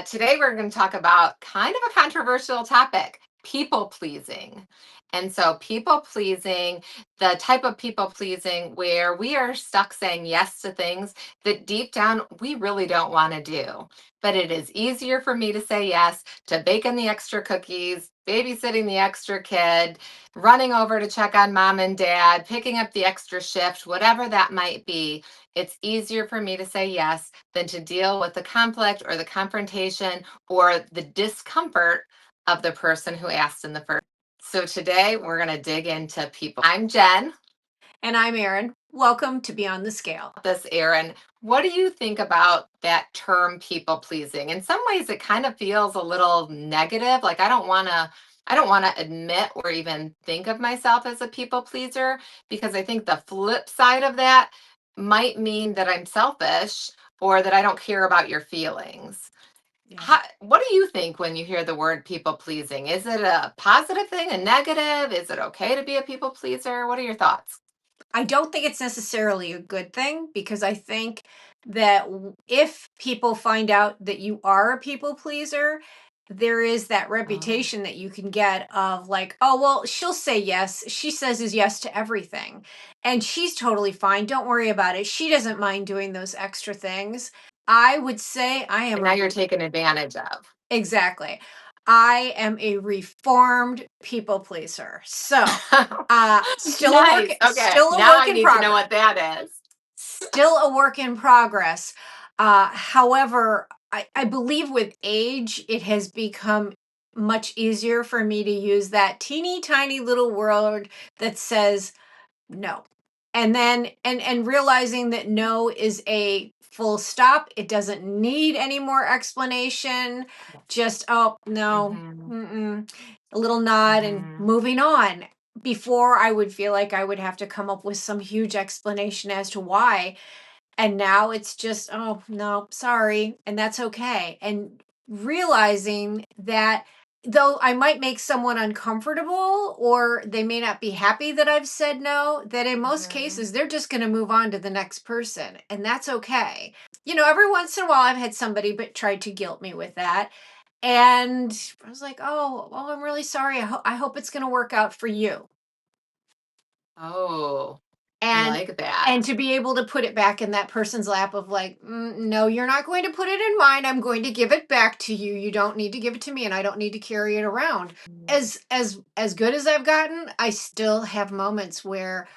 Today, we're going to talk about kind of a controversial topic, people pleasing. And so, people pleasing, the type of people pleasing where we are stuck saying yes to things that deep down we really don't want to do. But it is easier for me to say yes to baking the extra cookies, babysitting the extra kid, running over to check on mom and dad, picking up the extra shift, whatever that might be. It's easier for me to say yes than to deal with the conflict or the confrontation or the discomfort of the person who asked in the first. So today we're going to dig into people. I'm Jen. And I'm Erin. Welcome to Beyond the Scale. This Erin. What do you think about that term people pleasing? In some ways it kind of feels a little negative. Like I don't want to admit or even think of myself as a people pleaser because I think the flip side of that might mean that I'm selfish or that I don't care about your feelings. What do you think when you hear the word people pleasing? Is it a positive thing, a negative? Is it okay to be a people pleaser? What are your thoughts? I don't think it's necessarily a good thing because I think that if people find out that you are a people pleaser, there is that Oh, reputation that you can get of like, oh, well, she'll say yes. She says is yes to everything. And she's totally fine. Don't worry about it. She doesn't mind doing those extra things. I would say I am and now a you're taken advantage of. Exactly. I am a reformed people pleaser. So, Nice. Okay. still a Now work I in need to know progress. what that is. Still a work in progress. However, I believe with age, it has become much easier for me to use that teeny tiny little word that says no. And then and realizing that no is a full stop. It doesn't need any more explanation. Just, oh, no. Mm-hmm. Mm-mm. A little nod and Mm-hmm. moving on. Before I would feel like I would have to come up with some huge explanation as to why. And now it's just, oh, no, sorry. And that's okay. And realizing that though I might make someone uncomfortable or they may not be happy that I've said no, that in most Mm-hmm. cases, they're just going to move on to the next person. And that's okay. Every once in a while, I've had somebody but tried to guilt me with that. And I was like, oh, well, I'm really sorry. I hope it's going to work out for you. Oh, I and like that. and to be able to put it back in that person's lap of like, no, you're not going to put it in mine. I'm going to give it back to you. You don't need to give it to me, and I don't need to carry it around. As good as I've gotten, I still have moments where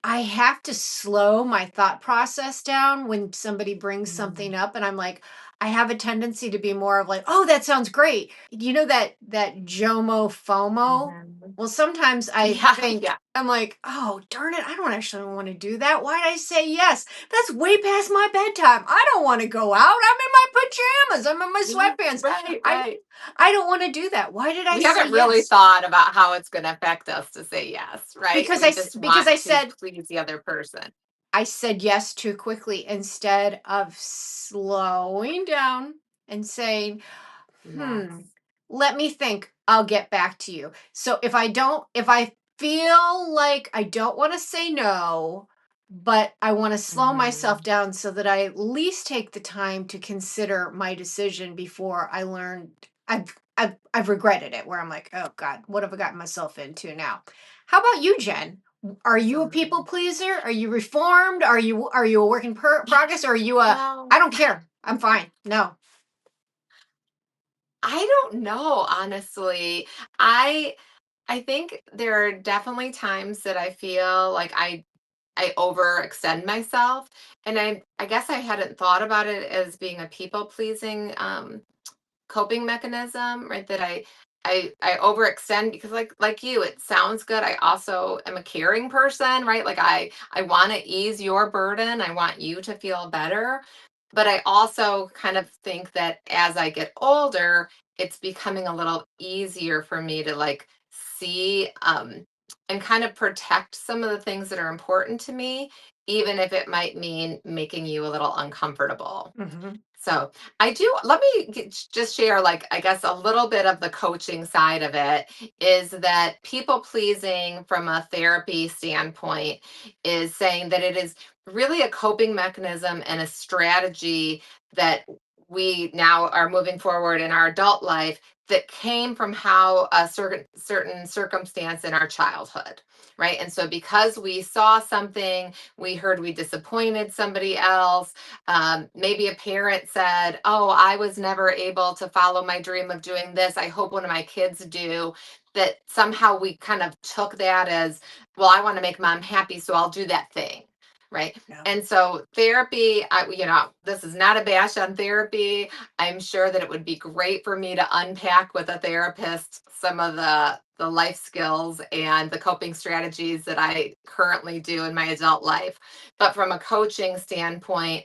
I have to slow my thought process down when somebody brings Mm-hmm. something up, and I'm like, I have a tendency to be more of like, oh, that sounds great. You know that JOMO FOMO? Mm-hmm. Well, sometimes I Yeah, think yeah. I'm like, oh, darn it, I don't actually want to do that. Why did I say yes? That's way past my bedtime. I don't want to go out. I'm in my pajamas. I'm in my Yeah, sweatpants. right, I right. I don't want to do that. Why did I We say haven't really yes? thought about how it's going to affect us to say yes, right? Because We just because want I to said please the other person. I said yes too quickly instead of slowing down and saying, Yes. let me think. I'll get back to you. So if I feel like I don't want to say no, but I want to slow myself Mhm. down so that I at least take the time to consider my decision before I learn I've regretted it where I'm like, oh God, what have I gotten myself into now? How about you, Jen? Are you a people Absolutely. pleaser? Are you reformed? Are you a work in progress? Or are you a Well, I don't care. I'm fine. No. I don't know, honestly. I I think there are definitely times that I feel like I overextend myself, and I guess I hadn't thought about it as being a people pleasing coping mechanism, right? That I overextend because like you, it sounds good. I also am a caring person, right? Like I want to ease your burden. I want you to feel better. But I also kind of think that as I get older, it's becoming a little easier for me to like see and kind of protect some of the things that are important to me, even if it might mean making you a little uncomfortable. Mhm. So I do, let me just share, like, I guess a little bit of the coaching side of it is that people pleasing from a therapy standpoint is saying that it is really a coping mechanism and a strategy that we now are moving forward in our adult life that came from how a certain circumstance in our childhood, right? And so because we saw something, we heard we disappointed somebody else, maybe a parent said, oh, I was never able to follow my dream of doing this, I hope one of my kids do, that somehow we kind of took that as, well, I want to make mom happy, so I'll do that thing, right? Yeah. And so therapy, this is not a bash on therapy. I'm sure that it would be great for me to unpack with a therapist some of the life skills and the coping strategies that I currently do in my adult life. But from a coaching standpoint,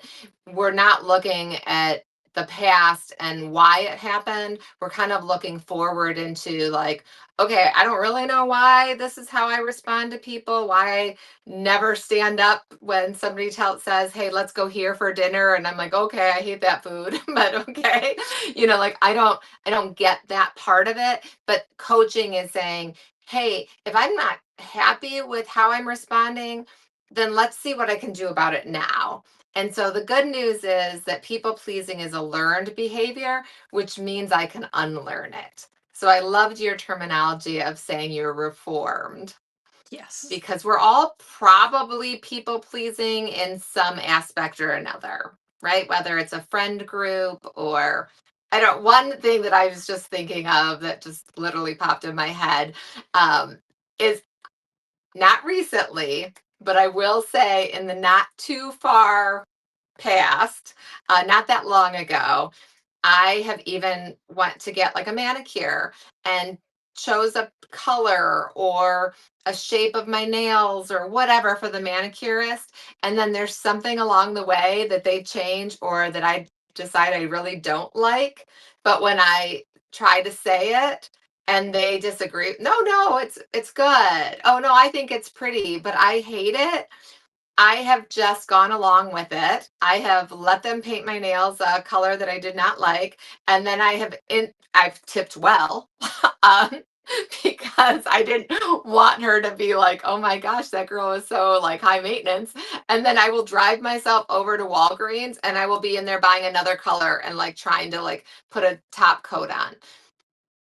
we're not looking at the past and why it happened. We're kind of looking forward into like, okay, I don't really know why this is how I respond to people, why I never stand up when somebody says, hey, let's go here for dinner, and I'm like, okay, I hate that food, but okay. Like I don't get that part of it. But coaching is saying, hey, if I'm not happy with how I'm responding, then let's see what I can do about it now. And so the good news is that people pleasing is a learned behavior, which means I can unlearn it. So I loved your terminology of saying you're reformed, Yes. because we're all probably people pleasing in some aspect or another, right? Whether it's a friend group or I don't, one thing that I was just thinking of that just literally popped in my head, is not recently, but I will say in the not too far past, not that long ago, I have even went to get like a manicure and chose a color or a shape of my nails or whatever for the manicurist. And then there's something along the way that they change or that I decide I really don't like. But when I try to say it and they disagree, no, no, it's good. Oh no, I think it's pretty, but I hate it. I have just gone along with it. I have let them paint my nails a color that I did not like, and then I've tipped well, um, because I didn't want her to be like, "Oh my gosh, that girl is so like high maintenance." And then I will drive myself over to Walgreens, and I will be in there buying another color and like trying to like put a top coat on.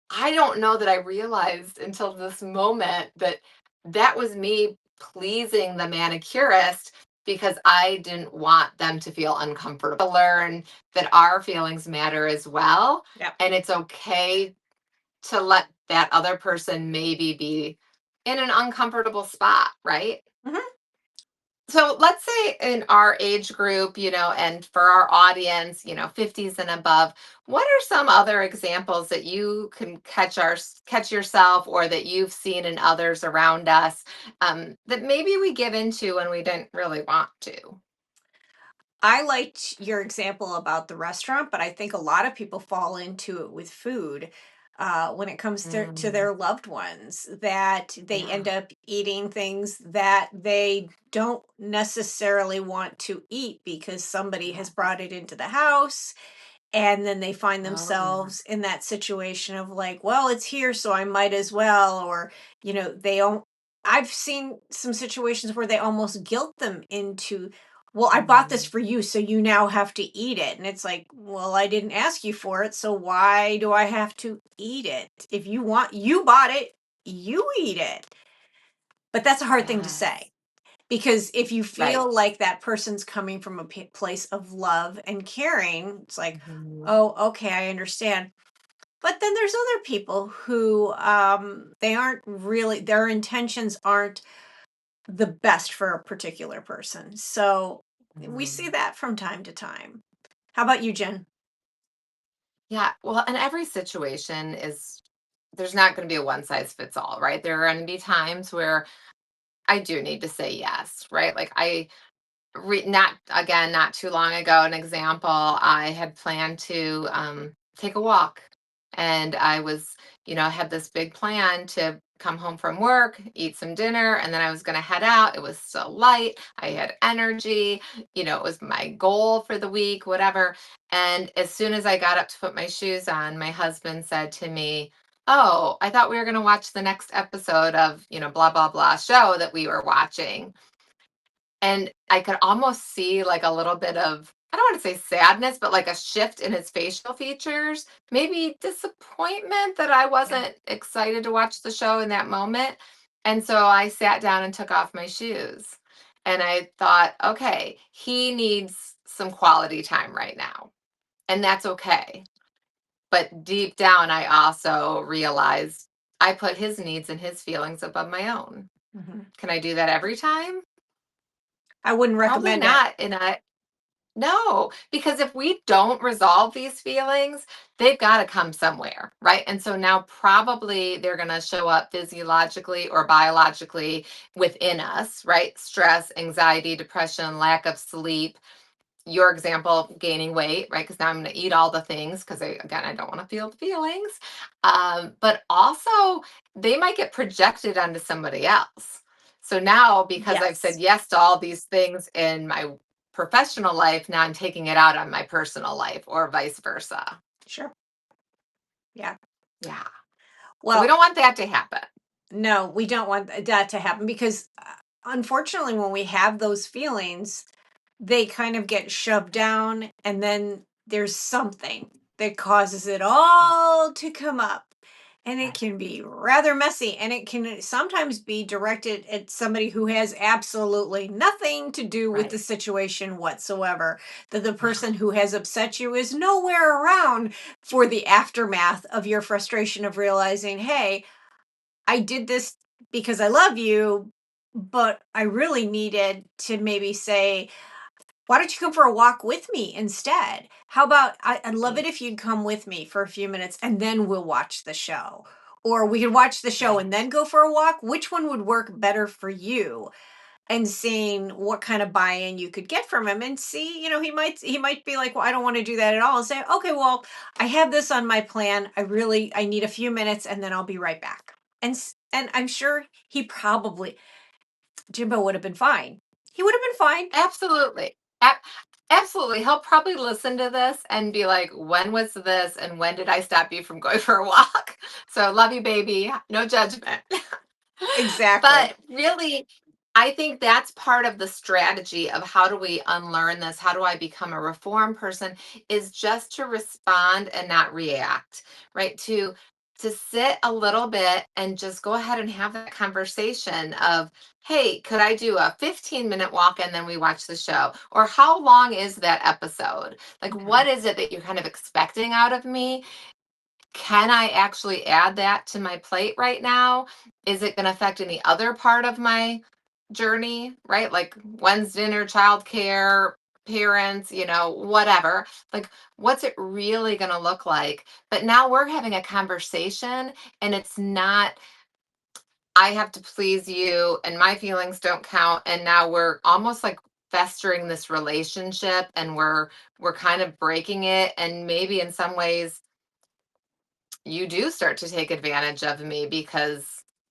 I don't know that I realized until this moment that that was me pleasing the manicurist because I didn't want them to feel uncomfortable. To learn that our feelings matter as well. Yep. And it's okay to let that other person maybe be in an uncomfortable spot, right? Mhm. So let's say in our age group, and for our audience, 50s and above, what are some other examples that you can catch yourself or that you've seen in others around us, that maybe we give into when we didn't really want to? I liked your example about the restaurant, but I think a lot of people fall into it with food when it comes to Mm, their loved ones, that they end yeah. up eating things that they don't necessarily want to eat because somebody has Yes. brought it into the house. And then they find Oh, yeah. themselves in that situation of like, well, it's here, so I might as well. Or, they don't. I've seen some situations where they almost guilt them into, well, I bought this Mm, for you, so you now have to eat it. And it's like, well, I didn't ask you for it, so why do I have to eat it? If you bought it, you eat it. But that's a hard thing to yes. say because if you Right. feel like that person's coming from a place of love and caring, it's like, Mhm. oh, okay, I understand. But then there's other people who they aren't really, their intentions aren't the best for a particular person. So we see Mm. that from time to time. How about you, Jen? Yeah, well, and every situation is there's not going to be a one size fits all, right? There are going to be times where I do need to say yes, right? Like not again, not too long ago, an example, I had planned to take a walk, and I was, had this big plan to come home from work, eat some dinner, and then I was going to head out. It was still light. I had energy. It was my goal for the week, whatever. And as soon as I got up to put my shoes on, my husband said to me, oh, I thought we were going to watch the next episode of, blah, blah, blah show that we were watching. And I could almost see like a little bit of I don't want to say sadness, but like a shift in his facial features, maybe disappointment that I Yeah. wasn't excited to watch the show in that moment. And so I sat down and took off my shoes. And I thought, okay, he needs some quality time right now. And that's okay. But deep down, I also realized I put his needs and his feelings above my own. Mhm. Can I do that every time? I wouldn't Probably recommend it. not. And I, no, because if we don't resolve these feelings, they've got to come somewhere, right? And so now probably they're going to show up physiologically or biologically within us, right? Stress, anxiety, depression, lack of sleep, your example, gaining weight, right? Because now I'm going to eat all the things because again, I don't want to feel the feelings. But also, they might get projected onto somebody else. So now, because I've said Yes. yes to all these things in my professional life, now I'm taking it out on my personal life or vice versa. Sure. Yeah. Yeah. So we Well, don't want that to happen. no, we don't want that to happen because unfortunately, when we have those feelings, they kind of get shoved down, and then there's something that causes it Yeah. all to come up. And it Right. can be rather messy, and it can sometimes be directed at somebody who has absolutely nothing to do with the Right. situation whatsoever. That the Yeah. person who has upset you is nowhere around for the aftermath of your frustration of realizing, hey, I did this because I love you, but I really needed to maybe say, why don't you come for a walk with me instead? How about I'd love it Right. if you'd come with me for a few minutes and then we'll watch the show. Or we could watch the show Right. and then go for a walk. Which one would work better for you? And seeing what kind of buy-in you could get from him and see, he might be like, well, I don't want to do that at all. And say, okay, well, I have this on my plan. I need a few minutes and then I'll be right back. And I'm sure he probably Jimbo would have been fine. He would have been fine. Absolutely. Absolutely. He'll probably listen to this and be like, when was this? And when did I stop you from going for a walk? So love you, baby. No judgment. Exactly. But really, I think that's part of the strategy of how do we unlearn this? How do I become a reform person? Is just to respond and not react, right? To sit a little bit and just go ahead and have that conversation of, hey, could I do a 15-minute walk and then we watch the show? Or how long is that episode? Like, what Mhm. is it that you're kind of expecting out of me? Can I actually add that to my plate right now? Is it going to affect any other part of my journey, right? Like when's dinner, childcare, parents, whatever. Like, what's it really going to look like? But now we're having a conversation and it's not, I have to please you and my feelings don't count. And now we're almost like festering this relationship and we're kind of breaking it. And maybe in some ways, you do start to take advantage of me because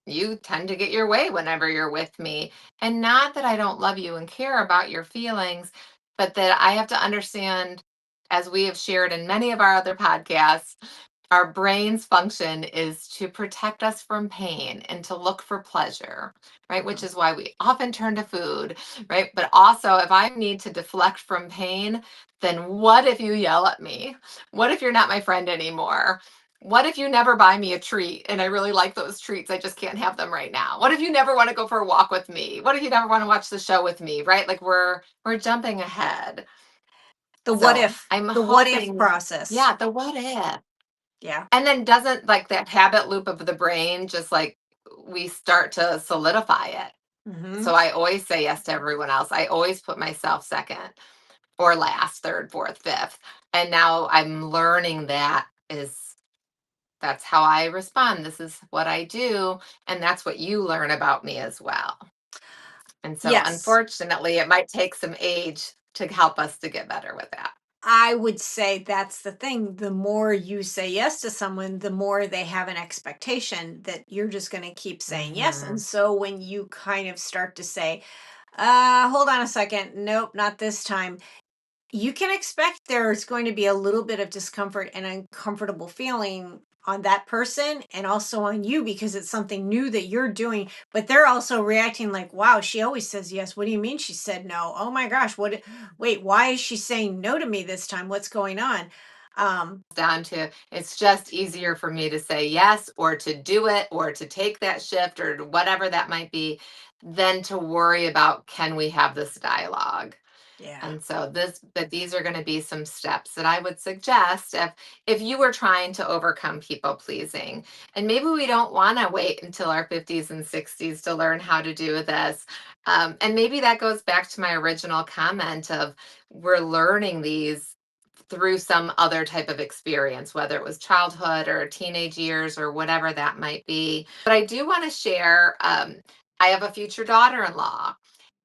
you tend to get your way whenever you're with me. And not that I don't love you and care about your feelings, but that I have to understand, as we have shared in many of our other podcasts, our brain's function is to protect us from pain and to look for pleasure, right? Which Mhm. is why we often turn to food, right? But also, if I need to deflect from pain, then what if you yell at me? What if you're not my friend anymore? What if you never buy me a treat and I really like those treats? I just can't have them right now. What if you never want to go for a walk with me? What if you never want to watch the show with me? Right? Like we're jumping ahead. So I'm The what if hoping, process. yeah, the what if. Yeah. And then doesn't like that habit loop of the brain just like we start to solidify it. Mhm. So I always say yes to everyone else. I always put myself second or last, third, fourth, fifth. And now I'm learning that is that's how I respond. This is what I do. And that's what you learn about me as well. And so, Yes. unfortunately, it might take some age to help us to get better with that. I would say that's the thing. The more you say yes to someone, the more they have an expectation that you're just going to keep saying yes. And Hmm. so when you kind of start to say, hold on a second, nope, not this time, you can expect there's going to be a little bit of discomfort and uncomfortable feeling on that person and also on you because it's something new that you're doing, but they're also reacting like, wow, she always says yes. What do you mean she said no? Oh my gosh, wait, why is she saying no to me this time? What's going on? Um, Down to it's just easier for me to say yes or to do it or to take that shift or whatever that might be than to worry about can we have this dialogue. yeah. And so but these are going to be some steps that I would suggest if you were trying to overcome people pleasing. And maybe we don't want to wait until our 50s and 60s to learn how to do this. And maybe that goes back to my original comment of we're learning these through some other type of experience, whether it was childhood or teenage years or whatever that might be. But I do want to share I have a future daughter in law.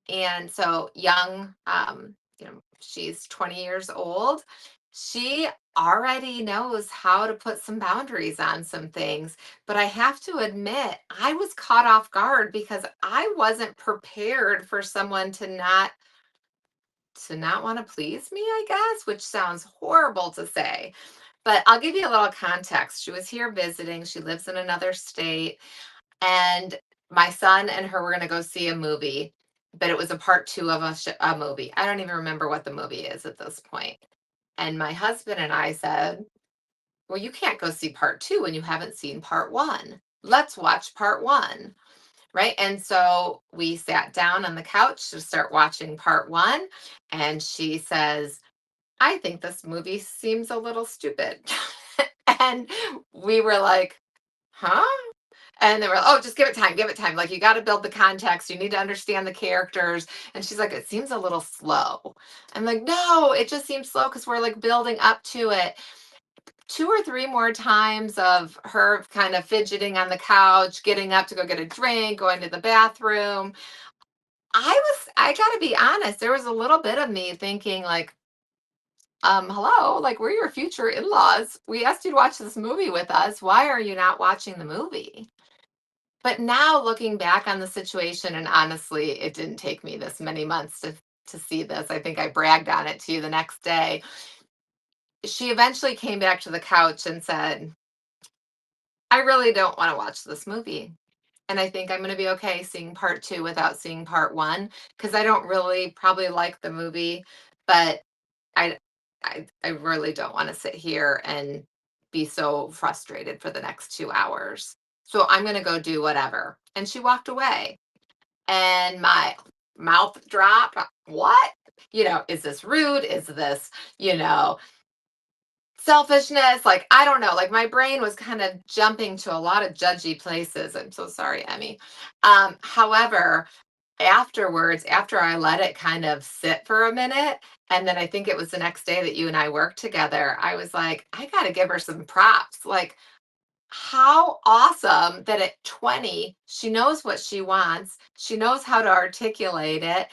And so young, she's 20 years old. She already knows how to put some boundaries on some things. But I have to admit, I was caught off guard because I wasn't prepared for someone to not want to please me, I guess, which sounds horrible to say. But I'll give you a little context. She was here visiting. She lives in another state. And my son and her were going to go see a movie, but it was a part two of a movie. I don't even remember what the movie is at this point. And my husband and I said, well, you can't go see part two when you haven't seen part one. Let's watch part one. Right. And so we sat down on the couch to start watching part one. And she says, I think this movie seems a little stupid. And we were like, huh? And they were, oh, just give it time, give it time. Like, you got to build the context. You need to understand the characters. And she's like, it seems a little slow. I'm like, no, it just seems slow because we're like building up to it. Two or three more times of her kind of fidgeting on the couch, getting up to go get a drink, going to the bathroom. I got to be honest, there was a little bit of me thinking, like, hello, like, we're your future in laws. We asked you to watch this movie with us. Why are you not watching the movie? But now looking back on the situation, and honestly, it didn't take me this many months to see this. I think I bragged on it to you the next day. She eventually came back to the couch and said, I really don't want to watch this movie. And I think I'm going to be okay seeing part two without seeing part one because I don't really probably like the movie, but I, I really don't want to sit here and be so frustrated for the next 2 hours. So I'm going to go do whatever. And she walked away. And my mouth dropped. What? Is this rude? Is this, you know, selfishness? Like, I don't know. Like, my brain was kind of jumping to a lot of judgy places. I'm so sorry, Emmy. However, afterwards, after I let it kind of sit for a minute, and then I think it was the next day that you and I worked together, I was like, I got to give her some props. Like, how awesome that at 20, she knows what she wants, she knows how to articulate it,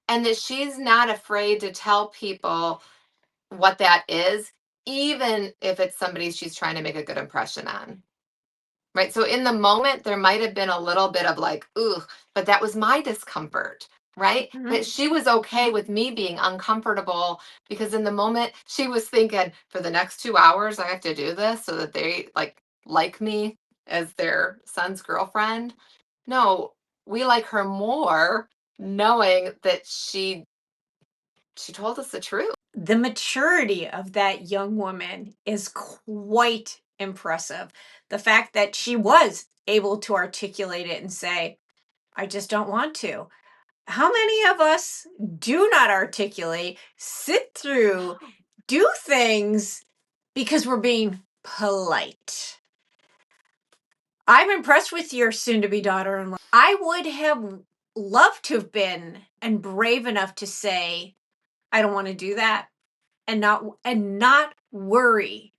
and that she's not afraid to tell people what that is, even if it's somebody she's trying to make a good impression on. Right. So in the moment, there might have been a little bit of like, ooh, but that was my discomfort. Right. But Mhm. she was okay with me being uncomfortable because in the moment she was thinking for the next 2 hours, I have to do this so that they like me as their son's girlfriend. No, we like her more knowing that she told us the truth. The maturity of that young woman is quite impressive. The fact that she was able to articulate it and say, I just don't want to. How many of us do not articulate, sit through, do things because we're being polite? I'm impressed with your soon to be daughter in law. I would have loved to have been and brave enough to say, I don't want to do that and not worry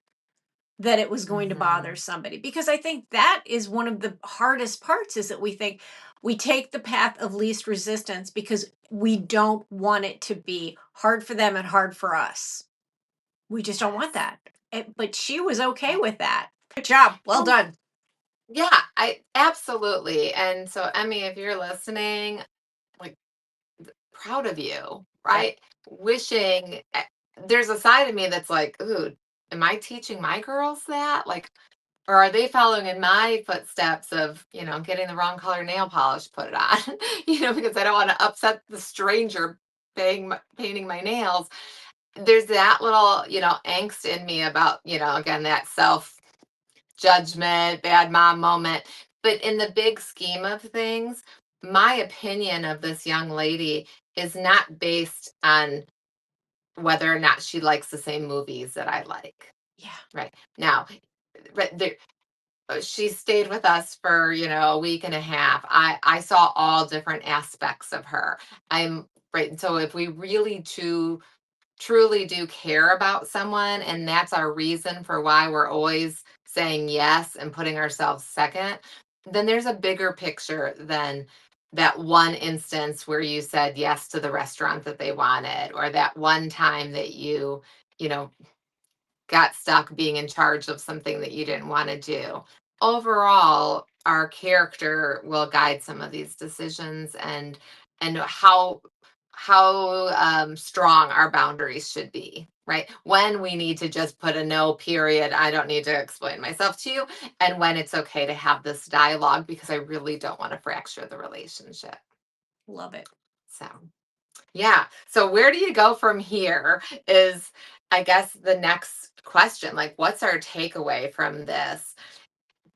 that it was going to bother Hmm. somebody, because I think that is one of the hardest parts, is that we think we take the path of least resistance because we don't want it to be hard for them and hard for us. We just don't want Yes. that. But she was okay Yes. with that. Good job. Well And done. yeah, I absolutely. And so, Emmy, if you're listening, like, proud of you, Yeah. right? Wishing there's a side of me that's like, ooh, am I teaching my girls that? Like, Or are they following in my footsteps of, getting the wrong color nail polish put it on, because I don't want to upset the stranger painting my nails. There's that little, angst in me about, again, that self judgment, bad mom moment. But in the big scheme of things, my opinion of this young lady is not based on whether or not she likes the same movies that I like. Yeah. Right now, right there, she stayed with us for a week and a half. I saw all different aspects of her. I'm right. So if we really truly do care about someone, and that's our reason for why we're always saying yes and putting ourselves second, then there's a bigger picture than that one instance where you said yes to the restaurant that they wanted, or that one time that you know got stuck being in charge of something that you didn't want to do. Overall, our character will guide some of these decisions, and how strong our boundaries should be. Right, when we need to just put a no period, I don't need to explain myself to you, and when it's okay to have this dialogue because I really don't want to fracture the relationship. Love it. So yeah. So where do you go from here is, I guess, the next question. Like, what's our takeaway from this?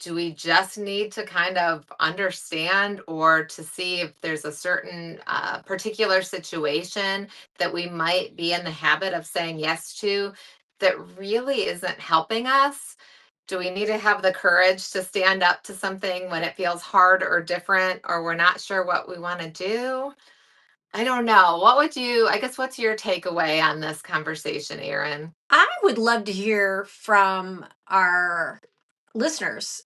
Do we just need to kind of understand or to see if there's a certain particular situation that we might be in the habit of saying yes to that really isn't helping us? Do we need to have the courage to stand up to something when it feels hard or different, or we're not sure what we want to do? I don't know. I guess, what's your takeaway on this conversation, Erin? I would love to hear from our listeners.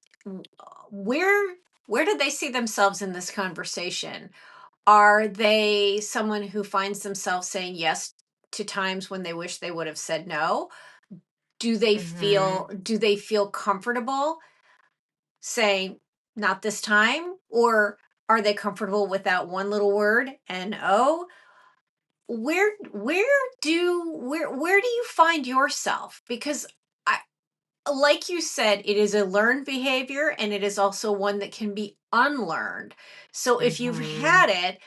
Where do they see themselves in this conversation? Are they someone who finds themselves saying yes to times when they wish they would have said no? Hmm. Do they feel comfortable saying not this time, or are they comfortable with that one little word no? Where do you find yourself? Because I like you said, it is a learned behavior and it is also one that can be unlearned. So if you've Hmm. had it,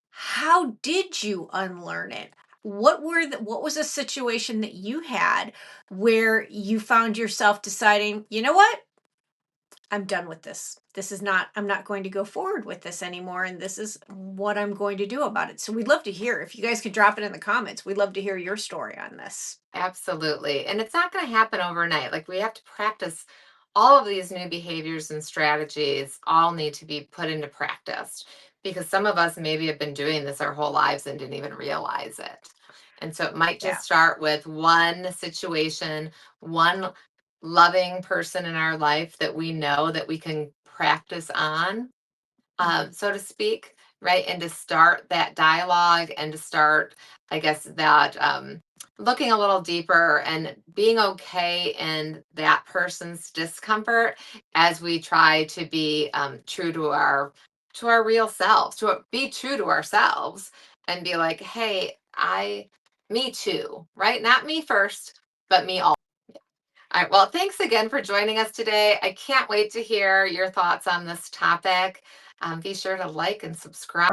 how did you unlearn it? What was a situation that you had where you found yourself deciding, you know what? I'm done with this. I'm not going to go forward with this anymore. And this is what I'm going to do about it. So we'd love to hear if you guys could drop it in the comments. We'd love to hear your story on this. Absolutely. And it's not going to happen overnight. Like, we have to practice all of these new behaviors and strategies, all need to be put into practice because some of us maybe have been doing this our whole lives and didn't even realize it. And so it might Yeah. just start with one situation, one loving person in our life that we know that we can practice on, Mhm. so to speak, right? And to start that dialogue and to start, I guess, that looking a little deeper and being okay in that person's discomfort as we try to be true to our real selves, be true to ourselves and be like, hey, me too, right? Not me first, but me all. All right. Well, thanks again for joining us today. I can't wait to hear your thoughts on this topic. Be sure to like and subscribe.